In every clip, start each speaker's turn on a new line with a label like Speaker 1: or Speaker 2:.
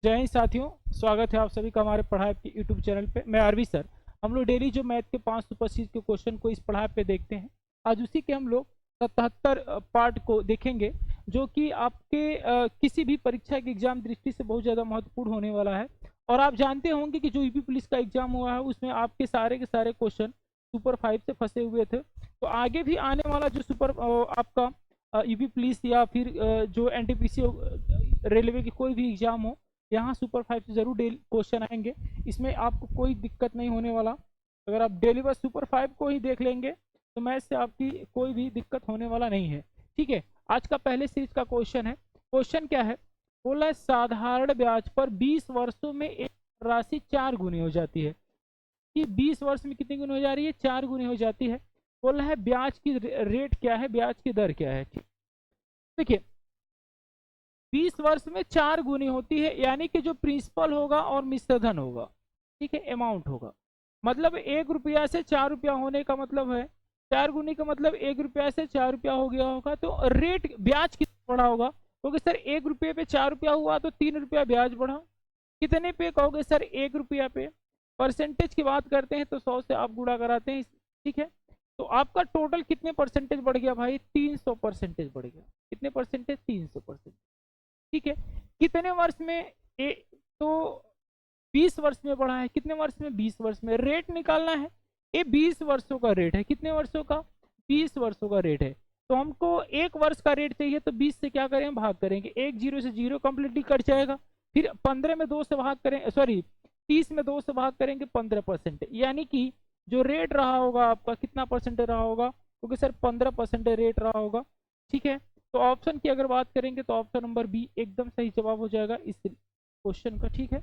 Speaker 1: जय हिंद साथियों। स्वागत है आप सभी का हमारे पढ़ाई के यूट्यूब चैनल पे। मैं आरवी सर। हम लोग डेली जो मैथ के 5 सुपरसीज के क्वेश्चन को इस पढ़ाई पे देखते हैं। आज उसी के हम लोग 77 पार्ट को देखेंगे, जो कि आपके किसी भी परीक्षा के एग्जाम दृष्टि से बहुत ज़्यादा महत्वपूर्ण होने वाला है। और आप जानते होंगे कि जो यूपी पुलिस का एग्जाम हुआ है उसमें आपके सारे के सारे क्वेश्चन सुपर 5 से फंसे हुए थे। तो आगे भी आने वाला जो सुपर आपका यूपी पुलिस या फिर जो एनटीपीसी रेलवे की कोई भी एग्जाम हो, यहाँ सुपर 5 से जरूर डेली क्वेश्चन आएंगे। इसमें आपको कोई दिक्कत नहीं होने वाला। अगर आप डेली बस सुपर 5 को ही देख लेंगे तो मैथ से आपकी कोई भी दिक्कत होने वाला नहीं है। ठीक है, आज का पहले सीरीज का क्वेश्चन है। क्वेश्चन क्या है? बोला है साधारण ब्याज पर 20 वर्षों में एक राशि 4 गुनी हो जाती है। कि 20 वर्ष में कितनी गुनी हो जा रही है? 4 गुनी हो जाती है। बोला है ब्याज की रेट क्या है, ब्याज की दर क्या है। देखिए, 20 वर्ष में 4 गुनी होती है, यानी कि जो प्रिंसिपल होगा और मिश्रधन होगा, ठीक है, अमाउंट होगा। मतलब 1 रुपया से 4 रुपया होने का मतलब है 4 गुनी का मतलब 1 रुपया से 4 रुपया हो गया होगा। तो रेट ब्याज कितना बढ़ा होगा? क्योंकि सर 1 रुपये पे 4 रुपया हुआ तो 3 रुपया ब्याज बढ़ा। कितने पे कहोगे सर? 1 रुपया पे। परसेंटेज की बात करते हैं तो 100 से आप गुणा कराते हैं, ठीक है। तो आपका टोटल कितने परसेंटेज बढ़ गया भाई? 300% बढ़ गया। कितने परसेंटेज? 300%। ठीक है। कितने वर्ष में? तो 20 वर्ष में बढ़ा है। कितने वर्ष में? 20 वर्ष में। रेट निकालना है। ये 20 वर्षों का रेट है। कितने वर्षों का? 20 वर्षों का रेट है। तो हमको 1 वर्ष का रेट चाहिए, तो 20 से क्या करें? भाग करेंगे। 1 0 से 0 कंप्लीटली कट जाएगा। फिर 15 में 2 से भाग करें, सॉरी 30 में 2 से भाग करेंगे, 15%। यानी कि जो रेट रहा होगा आपका, कितना परसेंट रहा होगा? क्योंकि सर 15% रेट रहा होगा। ठीक है। तो ऑप्शन की अगर बात करेंगे तो ऑप्शन नंबर बी एकदम सही जवाब हो जाएगा इस क्वेश्चन का। ठीक है,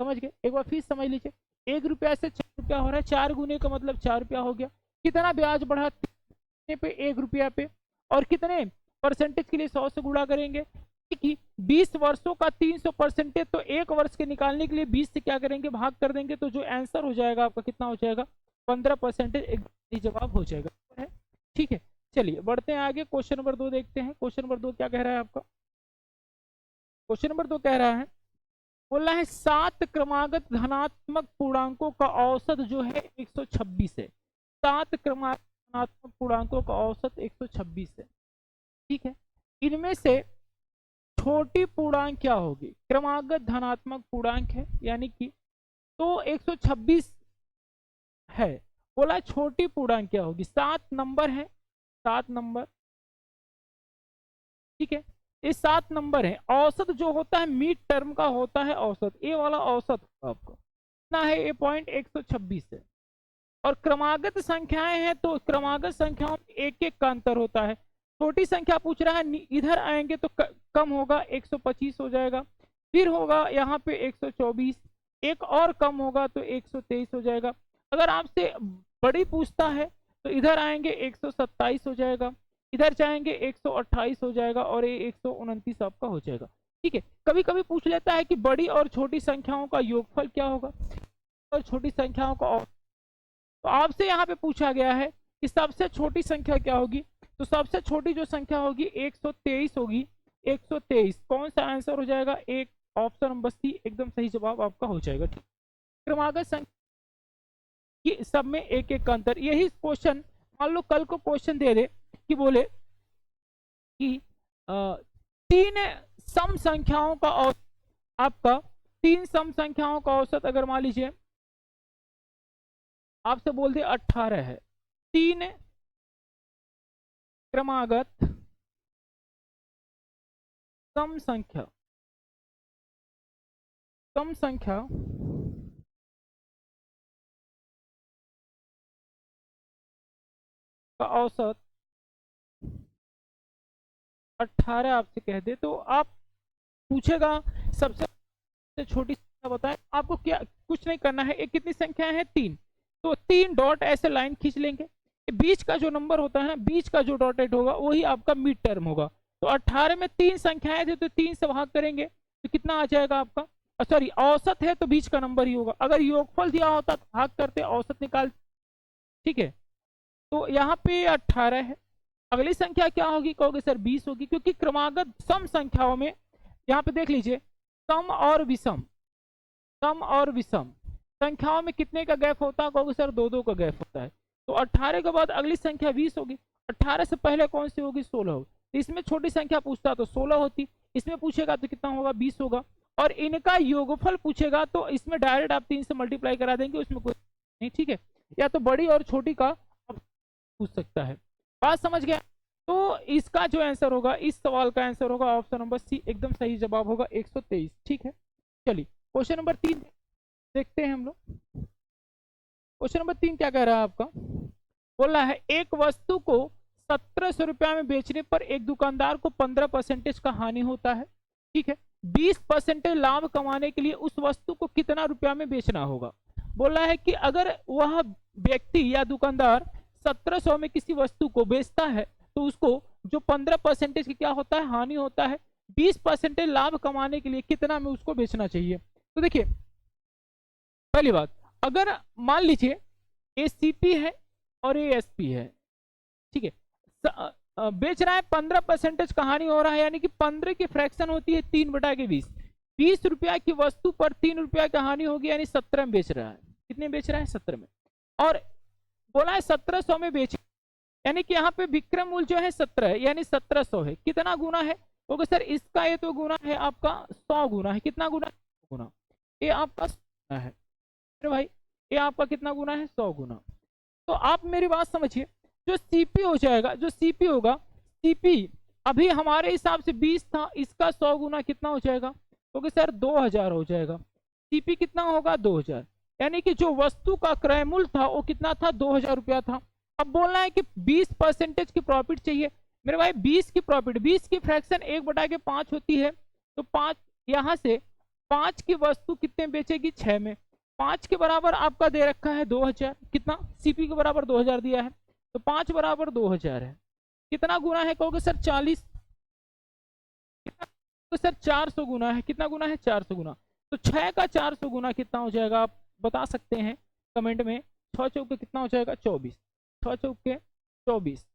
Speaker 1: समझ गए? एक बार फिर समझ लीजिए। 1 रुपया से 4 रुपया हो रहा है, 4 गुने का मतलब 4 रुपया हो गया। कितना ब्याज बढ़ा? कितने पे? 1 रुपया पे। और कितने परसेंटेज के लिए 100 से गुणा करेंगे? कि 20 वर्षों का 300%, तो 1 वर्ष के निकालने के लिए 20 से क्या करेंगे? भाग कर देंगे। तो जो आंसर हो जाएगा आपका कितना हो जाएगा? 15%। एक जवाब हो जाएगा। ठीक है, चलिए बढ़ते हैं आगे। क्वेश्चन नंबर 2 देखते हैं। क्वेश्चन नंबर 2 क्या कह रहा है आपका? क्वेश्चन नंबर 2 कह रहा है, बोला है 7 क्रमागत धनात्मक पूर्णांकों का औसत जो है 126 है। 7 क्रमागत धनात्मक पूर्णांकों का औसत 126 है। ठीक है, इनमें से छोटी पूर्णांक क्या होगी? क्रमागत धनात्मक पूर्णांक है, यानी कि तो 126 है। बोला है छोटी पूर्णांक क्या होगी? 7 नंबर है, 7 नंबर। ठीक है, ये 7 नंबर है। औसत जो होता है मिड टर्म का होता है औसत। ये वाला औसत होगा आपका कितना है? ये पॉइंट 126 है। और क्रमागत संख्याएं हैं तो क्रमागत संख्याओं में एक एक का अंतर होता है। छोटी संख्या पूछ रहा है, इधर आएंगे तो कम होगा, 125 हो जाएगा। फिर होगा यहाँ पे 124, एक और कम होगा तो 123 हो जाएगा। अगर आपसे बड़ी पूछता है तो इधर आएंगे 127 हो जाएगा, इधर जाएंगे 128 हो जाएगा, और ये 129 आपका हो जाएगा। ठीक है, कभी कभी पूछ लेता है कि बड़ी और छोटी संख्याओं का योगफल क्या होगा, और छोटी संख्याओं का। तो आपसे यहाँ पे पूछा गया है कि सबसे छोटी संख्या क्या होगी? तो सबसे छोटी जो संख्या होगी 123 होगी। 123 कौन सा आंसर हो जाएगा? एक ऑप्शन नंबर सी एकदम सही जवाब आपका हो जाएगा। ठीक, क्रमागत संख्या की सब में एक एक का अंतर। यही क्वेश्चन मान लो कल को क्वेश्चन दे दे कि बोले कि 3 सम संख्याओं का औसत, आपका 3 सम संख्याओं का औसत अगर मान लीजिए आपसे बोल दे 18 है। 3 क्रमागत सम संख्या, सम संख्या का औसत 18 आपसे कह दे, तो आप पूछेगा सबसे छोटी संख्या बताएं। आपको क्या कुछ नहीं करना है। एक कितनी संख्या है? 3। तो 3 डॉट ऐसे लाइन खींच लेंगे। बीच का जो नंबर होता है ना, बीच का जो डॉटेड होगा वही आपका मिड टर्म होगा। तो 18 में 3 संख्याएं थे तो 3 से भाग करेंगे तो कितना आ जाएगा आपका? सॉरी, औसत है तो बीच का नंबर ही होगा। अगर योगफल दिया होता तो भाग करते, औसत निकाल। ठीक है, तो यहाँ पे 18 है। अगली संख्या क्या होगी? कहोगे सर 20 होगी, क्योंकि क्रमागत सम संख्याओं में यहाँ पे देख लीजिए सम और विषम, सम और विषम संख्याओं में कितने का गैप होता है? कहोगे सर 2-2 का गैप होता है। तो 18 के बाद अगली संख्या 20 होगी, 18 से पहले कौन सी होगी? 16 होगी। तो इसमें छोटी संख्या पूछता तो 16 होती, इसमें पूछेगा तो कितना होगा? 20 होगा। और इनका योगफल पूछेगा तो इसमें डायरेक्ट आप 3 से मल्टीप्लाई करा देंगे, उसमें कोई नहीं, ठीक है। या तो बड़ी और छोटी का पूछ सकता है। बात समझ गया? तो इसका जो आंसर होगा, इस सवाल का आंसर होगा ऑप्शन नंबर सी, एकदम सही जवाब होगा 123, ठीक है। चलिए क्वेश्चन नंबर 3 देखते हैं हम लोग। क्वेश्चन नंबर 3 क्या कह रहा है आपका? बोल रहा है एक वस्तु को 1700 रुपया में बेचने पर एक दुकानदार को 15% का हानि होता है, ठीक है। 20% लाभ कमाने के लिए उस वस्तु को कितना रुपया में बेचना होगा? बोल रहा है कि अगर वह व्यक्ति या दुकानदार 1700 में किसी वस्तु को बेचता है तो उसको जो 15% की क्या होता है? हानि होता है। 20% लाभ कमाने के लिए कितना में उसको बेचना चाहिए? तो देखिए पहली बात, अगर मान लीजिए ACP है और ASP है, ठीक है, बेच रहा है 15% का हानि हो रहा है, यानी कि 15 की फ्रैक्शन होती है 3/20, 20 रुपया की वस्तु पर 3 रुपया की हानि होगी, यानी 17 में बेच रहा है। कितने बेच रहा है? 17 में। और बोला है 1700 में बेच, यानी कि यहाँ पे विक्रय मूल्य जो है 17 है, यानी 1700 है। कितना गुना है? क्योंकि सर इसका ये तो गुना है आपका 100 गुना है। कितना गुना? गुना। ये आपका 100 गुना है भाई, ये आपका कितना गुना है? 100 गुना। तो आप मेरी बात समझिए, जो CP हो जाएगा, जो CP होगा, CP अभी हमारे हिसाब से 20 था, इसका 100 गुना कितना हो जाएगा? क्योंकि सर 2000 हो जाएगा। CP कितना होगा? 2000, यानी कि जो वस्तु का क्रय मूल्य था वो कितना था? 2000 रुपया था। अब बोलना है कि 20% की प्रॉफिट चाहिए। मेरे भाई 20 की प्रॉफिट, 20 की फ्रैक्शन 1/5 होती है, तो 5 यहाँ से 5 की वस्तु कितने बेचेगी? 6 में। 5 के बराबर आपका दे रखा है 2000, कितना? CP के बराबर 2000 दिया है, तो 5 बराबर 2000 है। कितना गुना है? कहोगे सर 40, तो सर 400 गुना है। कितना गुना है? 400 गुना। तो 6 का 400 गुना कितना हो जाएगा? आप बता सकते हैं कमेंट में। 6 चौके कितना हो जाएगा? 24। 6 चौके 24,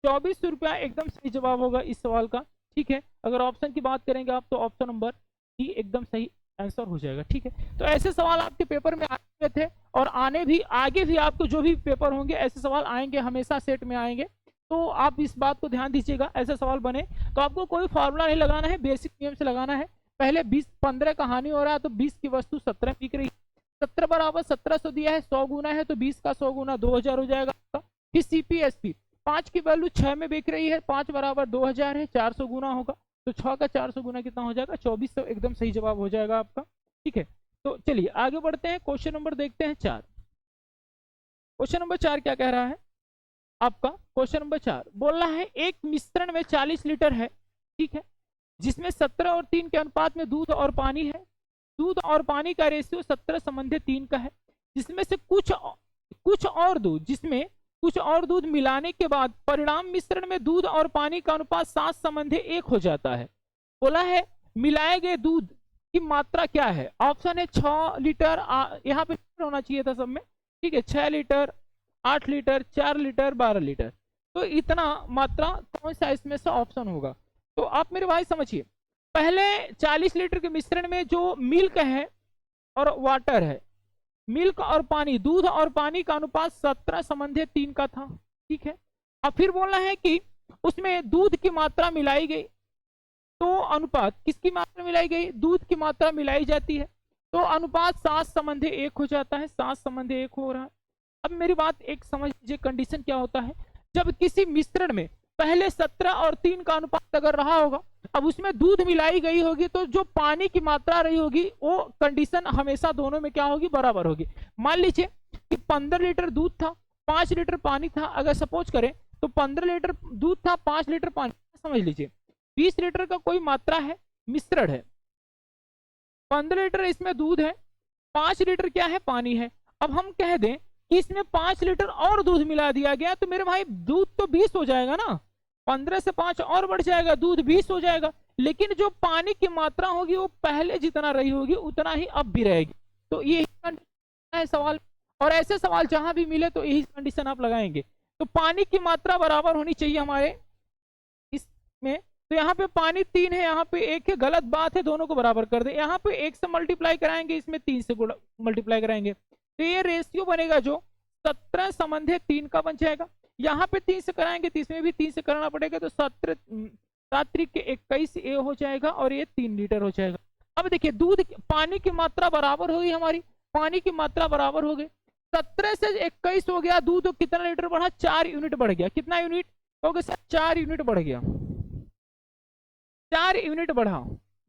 Speaker 1: 2400 रुपया एकदम सही जवाब होगा इस सवाल का, ठीक है। अगर ऑप्शन की बात करेंगे आप तो ऑप्शन नंबर डी एकदम सही आंसर हो जाएगा, ठीक है। तो ऐसे सवाल आपके पेपर में आए थे और आगे भी आपको जो भी पेपर होंगे ऐसे सवाल आएंगे, हमेशा सेट में आएंगे। तो आप इस बात को ध्यान दीजिएगा, ऐसे सवाल बने तो आपको कोई फॉर्मूला नहीं लगाना है, बेसिक नियम से लगाना है। पहले 15 का हानि हो रहा है तो 20 की वस्तु 17 बिक रही है, 17 बराबर 1700 दिया है, 100 गुना है तो 20 का 100 गुना 2000 हो जाएगा। फिर CPSP 5 की वैल्यू 6 में बिक रही है, 5 बराबर 2000 है, 400 गुना होगा, तो 6 का 400 गुना कितना हो जाएगा? 2400 एकदम सही जवाब हो जाएगा आपका, ठीक है। तो चलिए आगे बढ़ते हैं, क्वेश्चन नंबर देखते हैं 4। क्वेश्चन नंबर 4 क्या कह रहा है आपका? क्वेश्चन नंबर 4 बोल रहा है एक मिश्रण में 40 लीटर है, ठीक है, जिसमें 17 और 3 के अनुपात में दूध और पानी है। दूध और पानी का रेशियो 17 संबंधित 3 का है, जिसमें से कुछ और दूध मिलाने के बाद परिणाम मिश्रण में दूध और पानी का अनुपात 7 संबंधी 1 हो जाता है। बोला है मिलाए गए दूध की मात्रा क्या है? ऑप्शन है 6 लीटर, यहाँ पे होना चाहिए था सब में, ठीक है, 6 लीटर, 8 लीटर, 4 लीटर, 12 लीटर। तो इतना मात्रा कौन सा इसमें से ऑप्शन होगा? तो आप मेरे भाई समझिए, पहले 40 लीटर के मिश्रण में जो मिल्क है और वाटर है, मिल्क और पानी, दूध और पानी का अनुपात 17 संबंधित 3 का था, ठीक है। अब फिर बोलना है कि उसमें दूध की मात्रा मिलाई गई, तो अनुपात किसकी मात्रा मिलाई गई? दूध की मात्रा मिलाई जाती है, तो अनुपात 7 संबंधी 1 हो जाता है, 7 संबंधी 1 हो रहा है। अब मेरी बात एक समझ लीजिए, कंडीशन क्या होता है जब किसी मिश्रण में पहले 17 और 3 का अनुपात अगर रहा होगा, अब उसमें दूध मिलाई गई होगी, तो जो पानी की मात्रा रही होगी वो कंडीशन हमेशा दोनों में क्या होगी? बराबर होगी। मान लीजिए कि 15 लीटर दूध था, 5 लीटर पानी था, अगर सपोज करें तो 15 लीटर दूध था, 5 लीटर पानी, समझ लीजिए 20 लीटर का कोई मात्रा है, मिश्रण है, 15 लीटर इसमें दूध है, 5 लीटर क्या है? पानी है। अब हम कह दें कि इसमें 5 लीटर और दूध मिला दिया गया, तो मेरे भाई दूध तो 20 हो जाएगा ना, 15 से 5 और बढ़ जाएगा, दूध 20 हो जाएगा, लेकिन जो पानी की मात्रा होगी वो पहले जितना रही होगी उतना ही अब भी रहेगी। तो ये है सवाल, और ऐसे सवाल जहां भी मिले तो यही कंडीशन आप लगाएंगे। तो पानी की मात्रा बराबर होनी चाहिए हमारे इसमें तो यहाँ पे पानी 3 है, यहाँ पे 1 है, गलत बात है, दोनों को बराबर कर दे। यहाँ पे 1 से मल्टीप्लाई कराएंगे, इसमें 3 से मल्टीप्लाई कराएंगे, तो ये रेशियो बनेगा जो 17 संबंधित 3 का बन जाएगा। यहाँ पे 3 से कराएंगे तो इसमें भी 3 से कराना पड़ेगा, तो 17 7 के 21 ये हो जाएगा और ये 3 लीटर हो जाएगा। अब देखिए दूध पानी की मात्रा बराबर होगी, हमारी पानी की मात्रा बराबर हो गई, 17 से 21 हो गया, दूध कितना लीटर बढ़ा, 4 यूनिट बढ़ गया। कितना यूनिट हो गया सर, 4 यूनिट बढ़ गया, 4 यूनिट बढ़ा।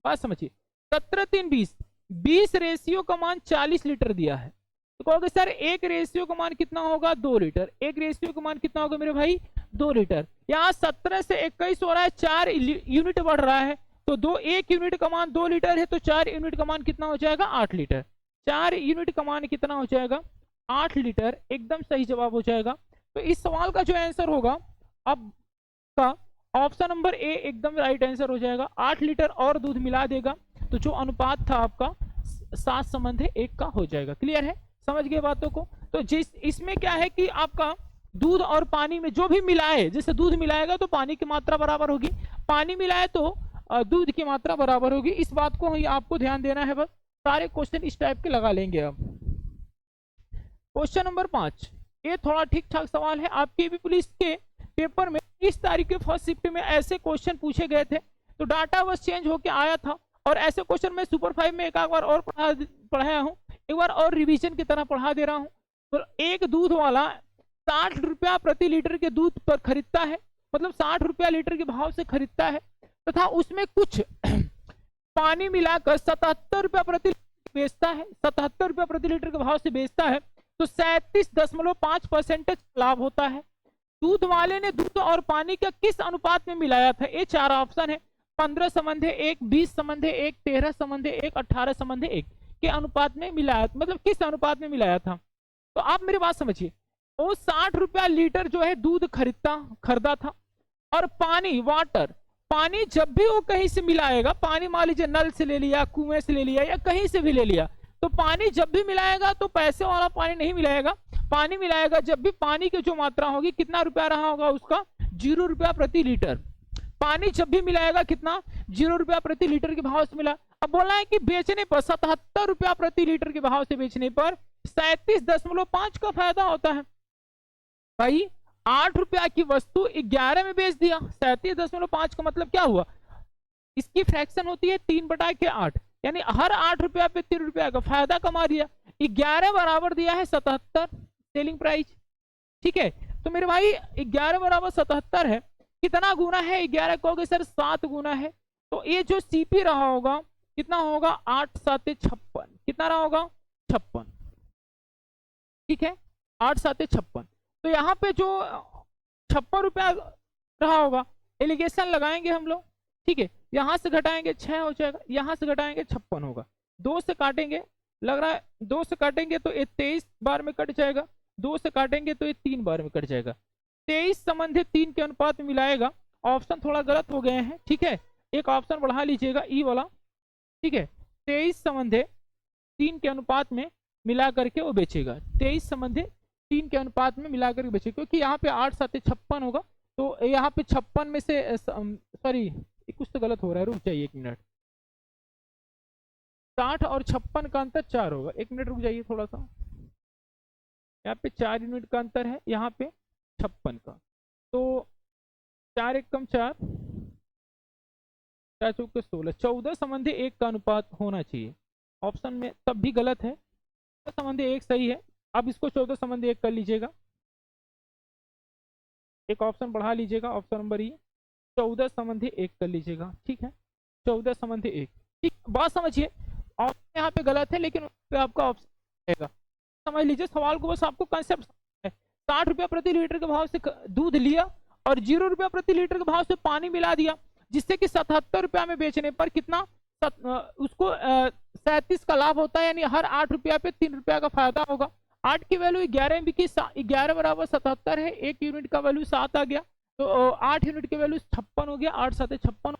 Speaker 1: बात समझिए, 17 3 20, 20 रेशियो का मान 40 लीटर दिया है, तो कहोगे सर एक रेशियो का मान कितना होगा, 2 लीटर। एक रेशियो का मान कितना होगा मेरे भाई, 2 लीटर। यहाँ 17 से 21 हो रहा है, 4 यूनिट बढ़ रहा है, तो 1 यूनिट का मान 2 लीटर है, तो 4 यूनिट का मान कितना हो जाएगा, 8 लीटर। 4 यूनिट का मान कितना हो जाएगा, 8 लीटर, एकदम सही जवाब हो जाएगा। तो इस सवाल का जो आंसर होगा अब का ऑप्शन नंबर ए एकदम राइट आंसर हो जाएगा। 8 लीटर और दूध मिला देगा, तो जो अनुपात था आपका 7 संबंध 1 का हो जाएगा। क्लियर है, समझ गए बातों को। तो जिस इसमें क्या है कि आपका दूध और पानी में जो भी मिलाए, जैसे दूध मिलाएगा तो पानी की मात्रा बराबर होगी, पानी मिलाए तो दूध की मात्रा बराबर होगी। इस बात को ही आपको ध्यान देना है, बस सारे क्वेश्चन इस टाइप के लगा लेंगे। अब क्वेश्चन नंबर 5, ये थोड़ा ठीक ठाक सवाल है। आपके भी पुलिस के पेपर में 30 तारीख के फर्स्ट शिफ्ट में ऐसे क्वेश्चन पूछे गए थे, तो डाटा बस चेंज होके आया था, और ऐसे क्वेश्चन मैं सुपर 5 में एक बार और पढ़ाया हूँ, एक बार और रिवीजन की तरह पढ़ा दे रहा हूँ। तो एक दूध वाला 60 रुपया प्रति लीटर के दूध पर खरीदता है, मतलब 60 रुपया लीटर के भाव से खरीदता है, तथा उसमें कुछ पानी मिलाकर 77 रुपया प्रति लीटर बेचता है, 77 रुपया प्रति लीटर के भाव से बेचता है, तो 37.5% लाभ होता है। दूध वाले ने दूध और पानी का किस अनुपात में मिलाया था, ये 4 ऑप्शन है, 15 संबंधे 1, 20 संबंधे 1, 13 संबंधे 1, 18 संबंधे 1 के अनुपात में मिलाया, मतलब किस अनुपात में मिलाया था। तो आप मेरी बात समझिए, वो 60 रुपया लीटर जो है दूध खरीदा था, और पानी वाटर, पानी जब भी वो कहीं से मिलाएगा, पानी मान लीजिए नल से ले लिया, कुएं से ले लिया, या कहीं से भी ले लिया, तो पानी जब भी मिलाएगा तो पैसे वाला पानी नहीं मिलाएगा, पानी मिलाएगा जब भी पानी की जो मात्रा होगी, कितना रुपया रहा होगा उसका, 0 रुपया प्रति लीटर। पानी जब भी मिलाएगा कितना, 0 रुपया प्रति लीटर के भाव से मिला। अब बोला है कि बेचने पर 77 रुपया प्रति लीटर के भाव से बेचने पर 37.5 का फायदा होता है। भाई 8 रुपया की वस्तु 11 में बेच दिया, 37.5 का मतलब क्या हुआ, इसकी फ्रैक्शन होती है 3/8, यानी हर 8 रुपया पे 3 रुपया का फायदा कमा दिया। 11 बराबर दिया है 77 सेलिंग प्राइस, ठीक है। तो मेरे भाई 11 बराबर 77 है, कितना गुना है 11, कहोगे सर 7 गुना है, तो ये जो सीपी रहा होगा कितना होगा, 8 7 56, कितना रहा होगा, 56, ठीक है, 8 7 56। तो यहाँ पे जो 56 रुपया रहा होगा, एलिगेशन लगाएंगे हम लोग, ठीक है, यहां से घटाएंगे 6 हो जाएगा, यहां से घटाएंगे 56 होगा, 2 से काटेंगे, लग रहा है 2 से काटेंगे तो ये 23 बार में कट जाएगा, 2 से काटेंगे तो ये 3 बार में कट जाएगा, 23 संबंधित 3 के अनुपात में मिलाएगा। ऑप्शन थोड़ा गलत हो गए हैं, ठीक है, एक ऑप्शन बढ़ा लीजिएगा ई वाला, ठीक है, 23 संबंधित 3 के अनुपात में मिला करके वो बेचेगा, 23 संबंधित 3 के अनुपात में मिला करके बेचेगा, क्योंकि यहाँ पे 8 7 56 होगा, तो यहाँ पे 56 में से सॉरी कुछ तो गलत हो रहा है, रुक जाइए 1 मिनट, 60 और 56 का अंतर 4 होगा, 1 मिनट रुक जाइए थोड़ा सा, यहाँ पे 4 यूनिट का अंतर है, यहाँ पे 56 का, तो 4 1 कम 4, 4 चौके 16, 14 संबंधी 1 का अनुपात होना चाहिए। ऑप्शन में तब भी गलत है, 14 संबंधी 1 सही है। अब इसको 14 संबंधी 1 कर लीजिएगा, एक ऑप्शन बढ़ा लीजिएगा, ऑप्शन नंबर ई, 14 संबंधी 1 कर लीजिएगा, ठीक है, 14 संबंधी 1, ठीक। बात समझिए, ऑप्शन यहाँ पे गलत है, लेकिन पे आपका ऑप्शन रहेगा, समझ लीजिए सवाल को, बस आपको कंसेप्ट है। 60 रुपया प्रति लीटर के भाव से दूध लिया और 0 रुपया प्रति लीटर के भाव से पानी मिला दिया, जिससे कि 77 रुपया में बेचने पर कितना उसको 37 का लाभ होता है, यानी हर 8 रुपया पे 3 रुपया का फायदा होगा। 8 की वैल्यू 11 में बिकी, 11 बराबर 77 है, 1 यूनिट का वैल्यू 7 आ गया, तो 8 यूनिट की वैल्यू 56 हो गया, 8 7 56,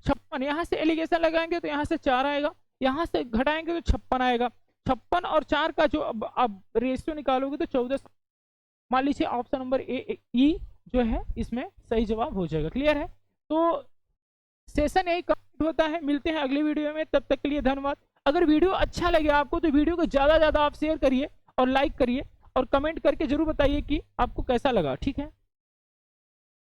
Speaker 1: 56 यहाँ से एलिगेशन लगाएंगे तो यहाँ से 4 आएगा, यहाँ से घटाएंगे तो 56 आएगा, 56 और 4 का जो अब रेशियो निकालोगे तो 14, मान लीजिए ऑप्शन नंबर ए ई जो है इसमें सही जवाब हो जाएगा। क्लियर है, तो सेशन यही कंप्लीट होता है। मिलते हैं अगली वीडियो में, तब तक के लिए धन्यवाद। अगर वीडियो अच्छा लगे आपको तो वीडियो को ज़्यादा से ज़्यादा आप शेयर करिए और लाइक करिए और कमेंट करके जरूर बताइए कि आपको कैसा लगा। ठीक है।